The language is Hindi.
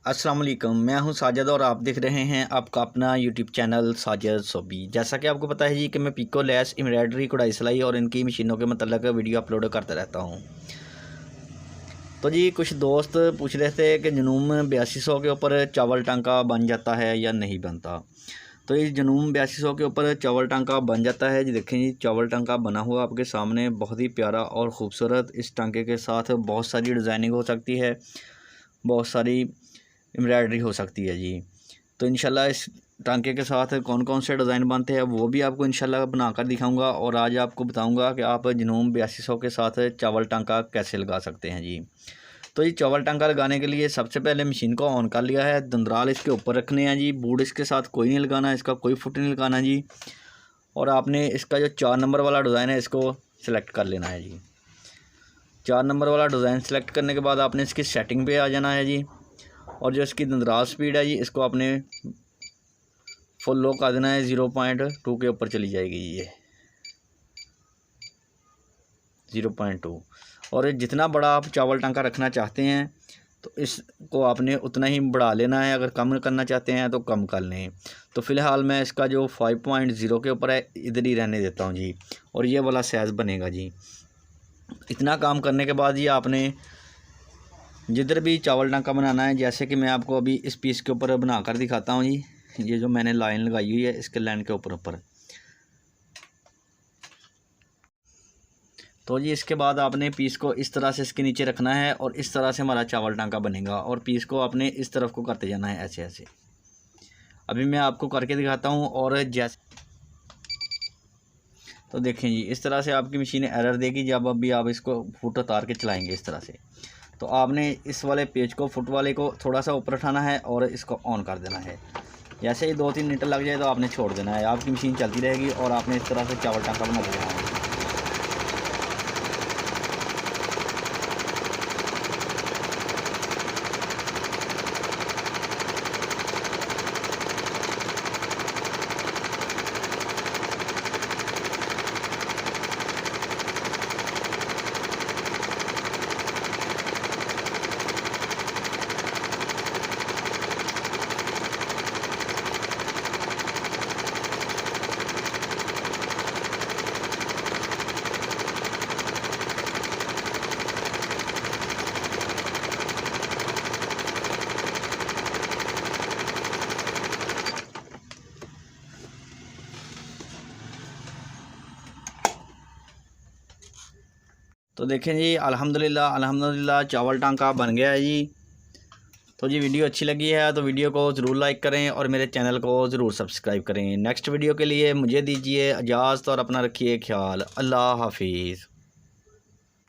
अस्सलाम वालेकुम, मैं हूं साजिद और आप देख रहे हैं आपका अपना यूट्यूब चैनल साजिद सोबी। जैसा कि आपको पता है जी कि मैं पिको लेस एम्ब्रॉयडरी कढ़ाई सिलाई और इनकी मशीनों के मतलब वीडियो अपलोड करता रहता हूं। तो जी कुछ दोस्त पूछ रहे थे कि जनूम 8200 के ऊपर चावल टांका बन जाता है या नहीं बनता। तो इस जनूम 8200 के ऊपर चावल टांका बन जाता है जी। देखें जी, चावल टांका बना हुआ आपके सामने, बहुत ही प्यारा और ख़ूबसूरत। इस टांके के साथ बहुत सारी डिज़ाइनिंग हो सकती है, बहुत सारी एम्ब्रॉयडरी हो सकती है जी। तो इंशाल्लाह इस टांके के साथ कौन कौन से डिज़ाइन बनते हैं वो भी आपको इंशाल्लाह बनाकर दिखाऊंगा और आज आपको बताऊंगा कि आप जनूम 8200 के साथ चावल टांका कैसे लगा सकते हैं जी। तो ये चावल टांका लगाने के लिए सबसे पहले मशीन को ऑन कर लिया है, दंदराल इसके ऊपर रखने हैं जी। बूट इसके साथ कोई नहीं लगाना, इसका कोई फुट नहीं लगाना जी। और आपने इसका जो 4 नंबर वाला डिज़ाइन है इसको सिलेक्ट कर लेना है जी। 4 नंबर वाला डिज़ाइन सेलेक्ट करने के बाद आपने इसकी सेटिंग पे आ जाना है जी। और जो इसकी दंदराल स्पीड है जी, इसको आपने फुल लो कर देना है, 0.2 के ऊपर चली जाएगी ये 0.2। और जितना बड़ा आप चावल टांका रखना चाहते हैं तो इसको आपने उतना ही बढ़ा लेना है, अगर कम करना चाहते हैं तो कम कर लें। तो फ़िलहाल मैं इसका जो 5.0 के ऊपर है इधर ही रहने देता हूँ जी, और ये वाला साइज़ बनेगा जी। इतना काम करने के बाद ये आपने जिधर भी चावल टांका बनाना है, जैसे कि मैं आपको अभी इस पीस के ऊपर बना कर दिखाता हूँ जी। ये जो मैंने लाइन लगाई हुई है इसके लाइन के ऊपर तो जी इसके बाद आपने पीस को इस तरह से इसके नीचे रखना है और इस तरह से हमारा चावल टांका बनेगा। और पीस को आपने इस तरफ को करते जाना है ऐसे ऐसे। अभी मैं आपको करके दिखाता हूँ। और जैसे तो देखें जी, इस तरह से आपकी मशीन एरर देगी जब अभी आप इसको फुट उतार के चलाएँगे इस तरह से। तो आपने इस वाले पेज को, फुट वाले को थोड़ा सा ऊपर उठाना है और इसको ऑन कर देना है। जैसे ही 2-3 मिनट लग जाए तो आपने छोड़ देना है, आपकी मशीन चलती रहेगी और आपने इस तरह से चावल टांका बना देना है। तो देखें जी, अल्हम्दुलिल्लाह चावल टांका बन गया है जी। तो जी वीडियो अच्छी लगी है तो वीडियो को ज़रूर लाइक करें और मेरे चैनल को ज़रूर सब्सक्राइब करें। नेक्स्ट वीडियो के लिए मुझे दीजिए इजाज़त और अपना रखिए ख्याल। अल्लाह हाफिज़।